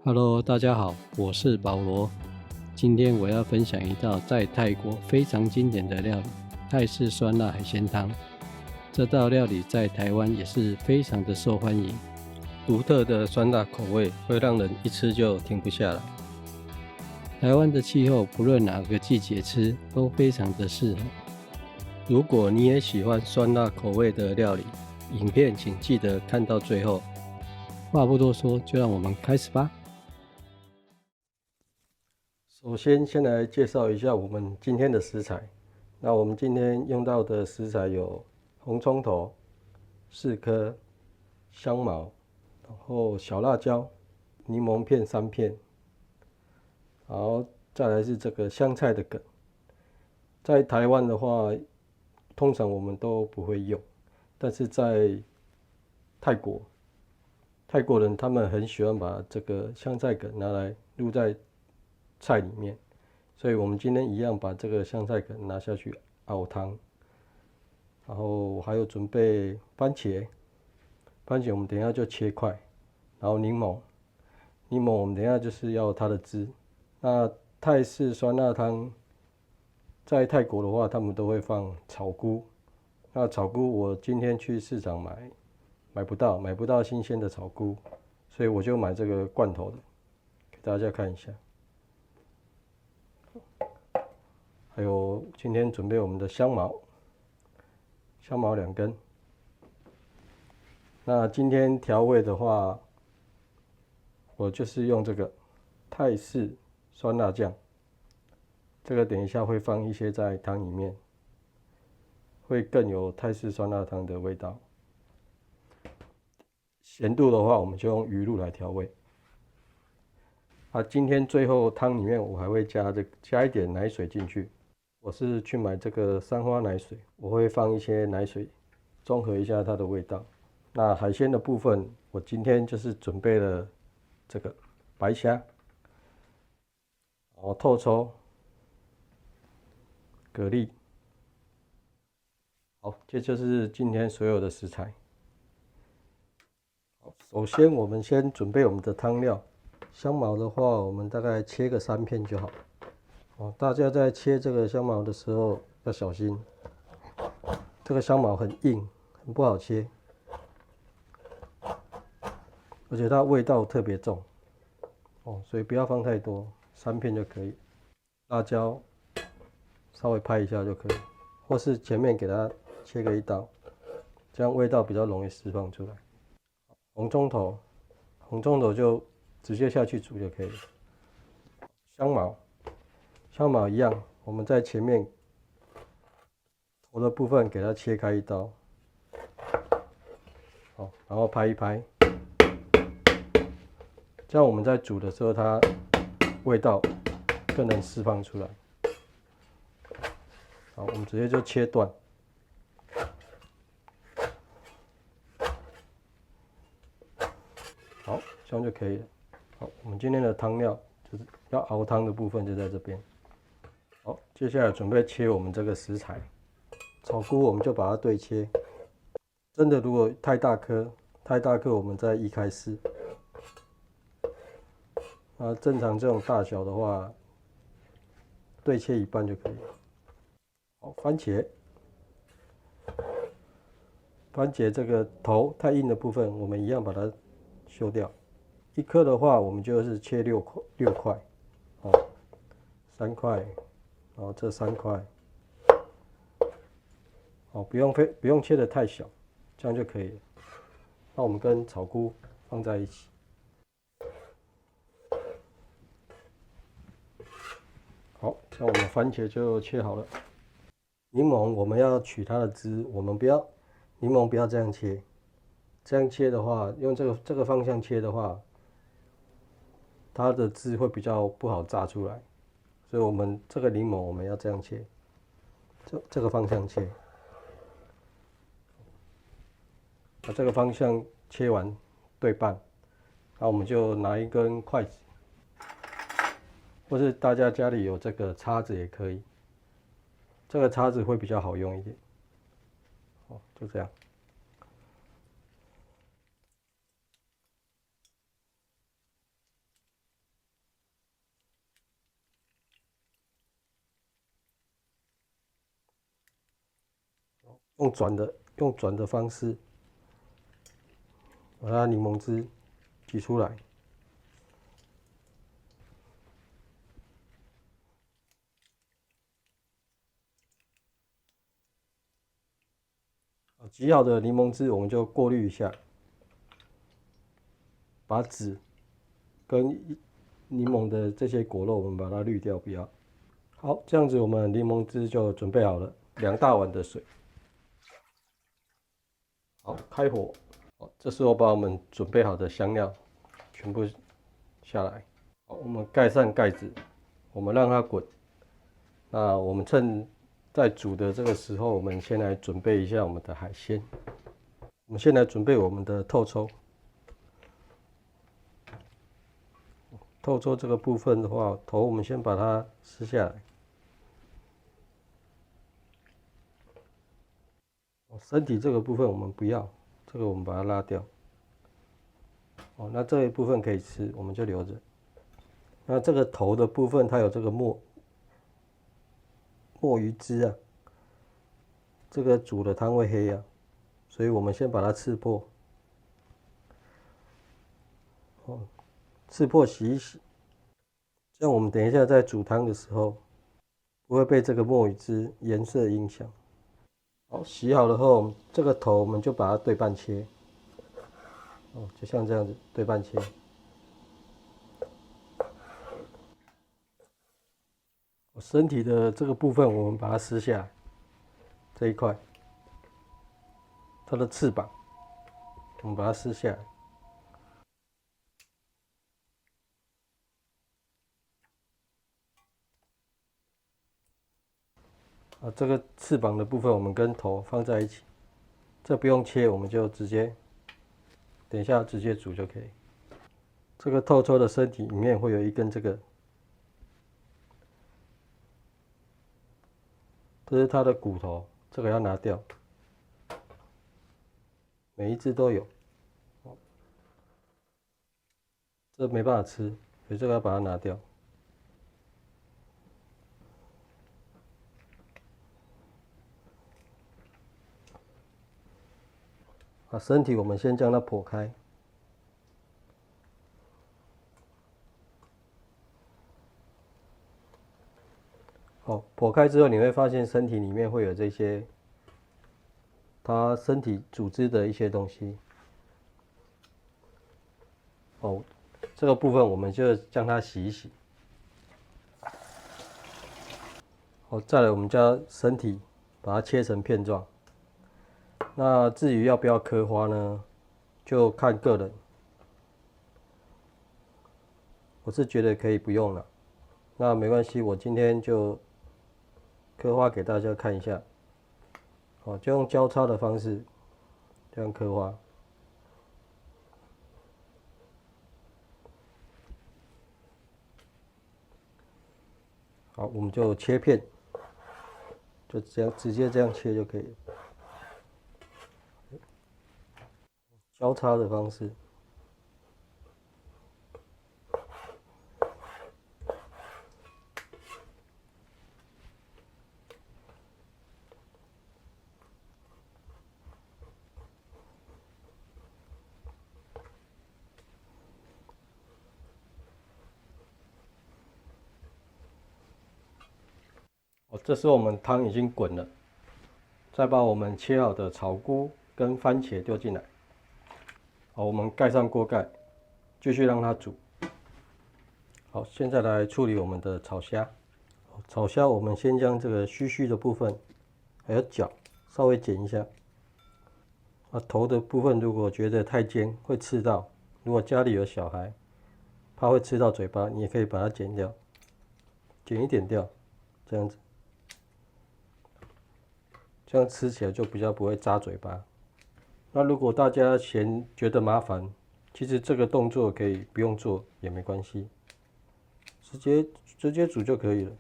Hello，大家好，我是保罗。今天我要分享一道在泰国非常经典的料理——泰式酸辣海鲜汤。这道料理在台湾也是非常的受欢迎，独特的酸辣口味会让人一吃就停不下来。台湾的气候不论哪个季节吃都非常的适合。如果你也喜欢酸辣口味的料理，影片请记得看到最后。话不多说，就让我们开始吧。首先来介绍一下我们今天的食材。那我们今天用到的食材有红葱头4颗、香茅，然后小辣椒、柠檬片3片，然后再来是这个香菜的梗。在台湾的话，通常我们都不会用，但是在泰国人他们很喜欢把这个香菜梗拿来入在菜里面，所以我们今天一样把这个香菜梗拿下去熬汤。然后我还有准备番茄我们等一下就切块，然后柠檬我们等一下就是要它的汁。那泰式酸辣汤在泰国的话，他们都会放草菇。那草菇我今天去市场买不到新鲜的草菇，所以我就买这个罐头的，给大家看一下。还有今天准备我们的香茅2根。那今天调味的话，我就是用这个泰式酸辣酱，这个等一下会放一些在汤里面，会更有泰式酸辣汤的味道。咸度的话，我们就用鱼露来调味。今天最后汤里面我还会加一点奶水进去。我是去买这个三花奶水，我会放一些奶水，中和一下它的味道。那海鲜的部分，我今天就是准备了这个白虾，然后透抽、蛤蜊。好，这就是今天所有的食材。首先我们先准备我们的汤料。香茅的话，我们大概切个3片就好。大家在切这个香茅的时候要小心，这个香茅很硬，很不好切，而且它味道特别重，所以不要放太多，3片就可以。辣椒稍微拍一下就可以，或是前面给它切个1刀，这样味道比较容易释放出来。红葱头就直接下去煮就可以了。香茅一样，我们在前面头的部分给它切开1刀，然后拍一拍，这样我们在煮的时候，它味道更能释放出来。好，我们直接就切断。好，这样就可以了。好，我们今天的汤料就是要熬汤的部分就在这边。好，接下来准备切我们这个食材，草菇我们就把它对切。真的如果太大颗我们再移开撕。正常这种大小的话，对切一半就可以了。好，番茄这个头太硬的部分，我们一样把它修掉。1颗的话，我们就是切6块，3块，然后这3块，不用切得太小，这样就可以了。那我们跟草菇放在一起。好，像我们番茄就切好了。柠檬我们要取它的汁，柠檬不要这样切。这样切的话，用这个方向切的话，它的汁会比较不好榨出来。所以我们这个柠檬我们要这样切，这个方向切。把这个方向切完对半，那我们就拿一根筷子，或是大家家里有这个叉子也可以，这个叉子会比较好用一点。就这样。用转的方式把它柠檬汁挤出来。挤好的柠檬汁我们就过滤一下，把籽跟柠檬的这些果肉我们把它滤掉，不要。好，这样子我们柠檬汁就准备好了，2大碗的水。好，开火。好，这时候把我们准备好的香料全部下来。好，我们盖上盖子，我们让它滚。那我们趁在煮的这个时候，我们先来准备一下我们的海鲜。我们先来准备我们的透抽。透抽这个部分的话，头我们先把它撕下来。身体这个部分我们不要，这个我们把它拉掉。那这一部分可以吃，我们就留着。那这个头的部分，它有这个墨鱼汁啊，这个煮的汤会黑啊，所以我们先把它刺破。刺破洗一洗，这样我们等一下在煮汤的时候，不会被这个墨鱼汁颜色影响。好，洗好了后，这个头我们就把它对半切。就像这样子对半切。身体的这个部分我们把它撕下来，这一块，它的翅膀，我们把它撕下来。这个翅膀的部分我们跟头放在一起，这不用切，我们就直接等一下直接煮就可以。这个透抽的身体里面会有一根这个，这是它的骨头，这个要拿掉，每一只都有，这没办法吃，所以这个要把它拿掉。身体我们先将它剖开。剖开之后你会发现身体里面会有这些它身体组织的一些东西。这个部分我们就将它洗一洗。再来我们将身体把它切成片状。那至于要不要刻花呢，就看个人。我是觉得可以不用了，那没关系，我今天就刻花给大家看一下。就用交叉的方式这样刻花。好，我们就切片，就这样直接这样切就可以了。交叉的方式。这时候我们汤已经滚了，再把我们切好的草菇跟番茄丢进来。我们盖上锅盖，继续让它煮。好，现在来处理我们的炒虾。炒虾我们先将这个须的部分，还有脚稍微剪一下。头的部分如果觉得太尖会刺到，如果家里有小孩，怕会吃到嘴巴，你也可以把它剪掉，剪一点掉，这样子，这样吃起来就比较不会扎嘴巴。那如果大家觉得麻烦，其实这个动作可以不用做也没关系，直接煮就可以了。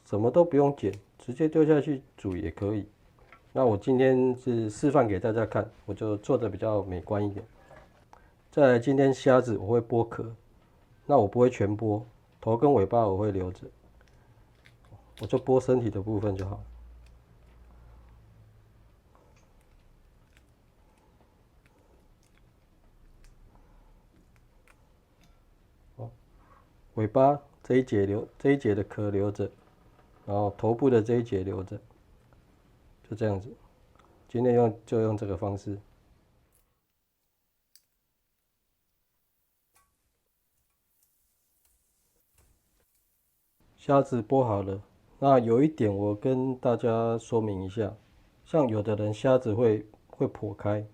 什么都不用剪，直接丢下去煮也可以。那我今天是示范给大家看，我就做的比较美观一点。再来，今天虾子我会剥壳，那我不会全剥，头跟尾巴我会留着。我就剥身体的部分就好。尾巴这一节的壳留着，然后头部的这一节留着，就这样子。今天就用这个方式。虾子剥好了，那有一点我跟大家说明一下，像有的人虾子会剖开，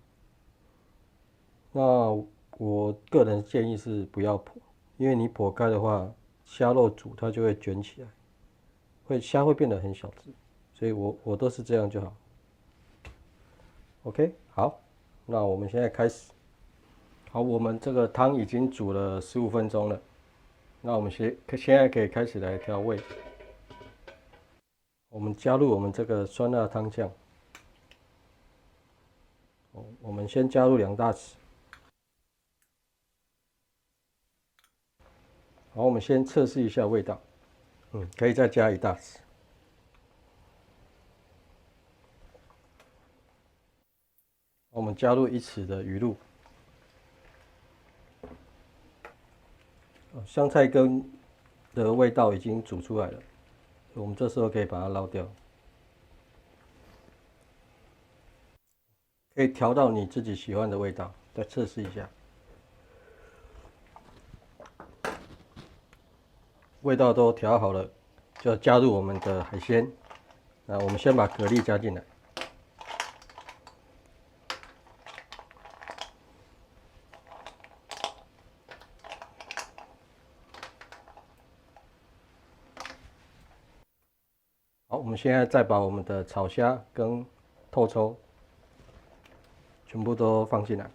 那我个人建议是不要剖，因为你剖开的话，虾肉煮它就会卷起来，虾会变得很小只，所以我都是这样就好。OK， 好，那我们现在开始。好，我们这个汤已经煮了15分钟了，那我们现在可以开始来调味。我们加入我们这个酸辣汤酱，我们先加入2大匙。好，我们先测试一下味道，可以再加1大匙。我们加入1匙的鱼露。香菜根的味道已经煮出来了，我们这时候可以把它捞掉，可以调到你自己喜欢的味道，再测试一下。味道都调好了，就加入我们的海鲜。那我们先把蛤蜊加进来。好，我们现在再把我们的炒虾跟透抽全部都放进来。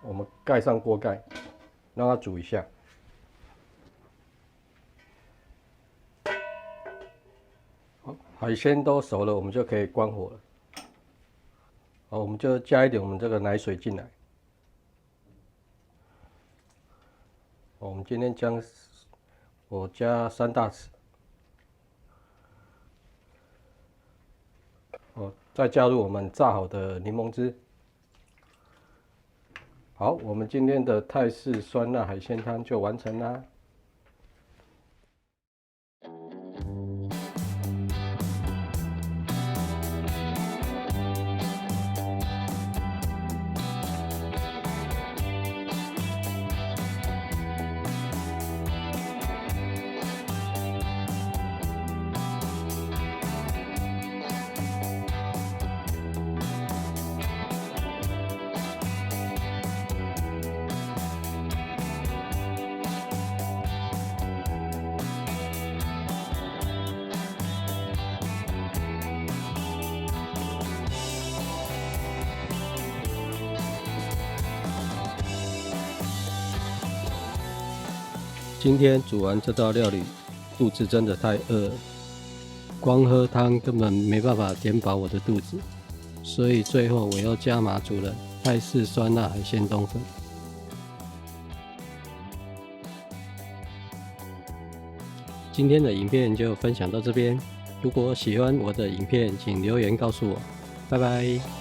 我们盖上锅盖，让它煮一下。好，海鲜都熟了，我们就可以关火了。好，我们就加一点我们这个奶水进来。我们今天我加3大匙。再加入我们炸好的柠檬汁。好，我们今天的泰式酸辣海鲜汤就完成啦。今天煮完这道料理，肚子真的太饿了，光喝汤根本没办法填饱我的肚子，所以最后我又加码煮了泰式酸辣海鲜冬粉。今天的影片就分享到这边，如果喜欢我的影片，请留言告诉我，拜拜。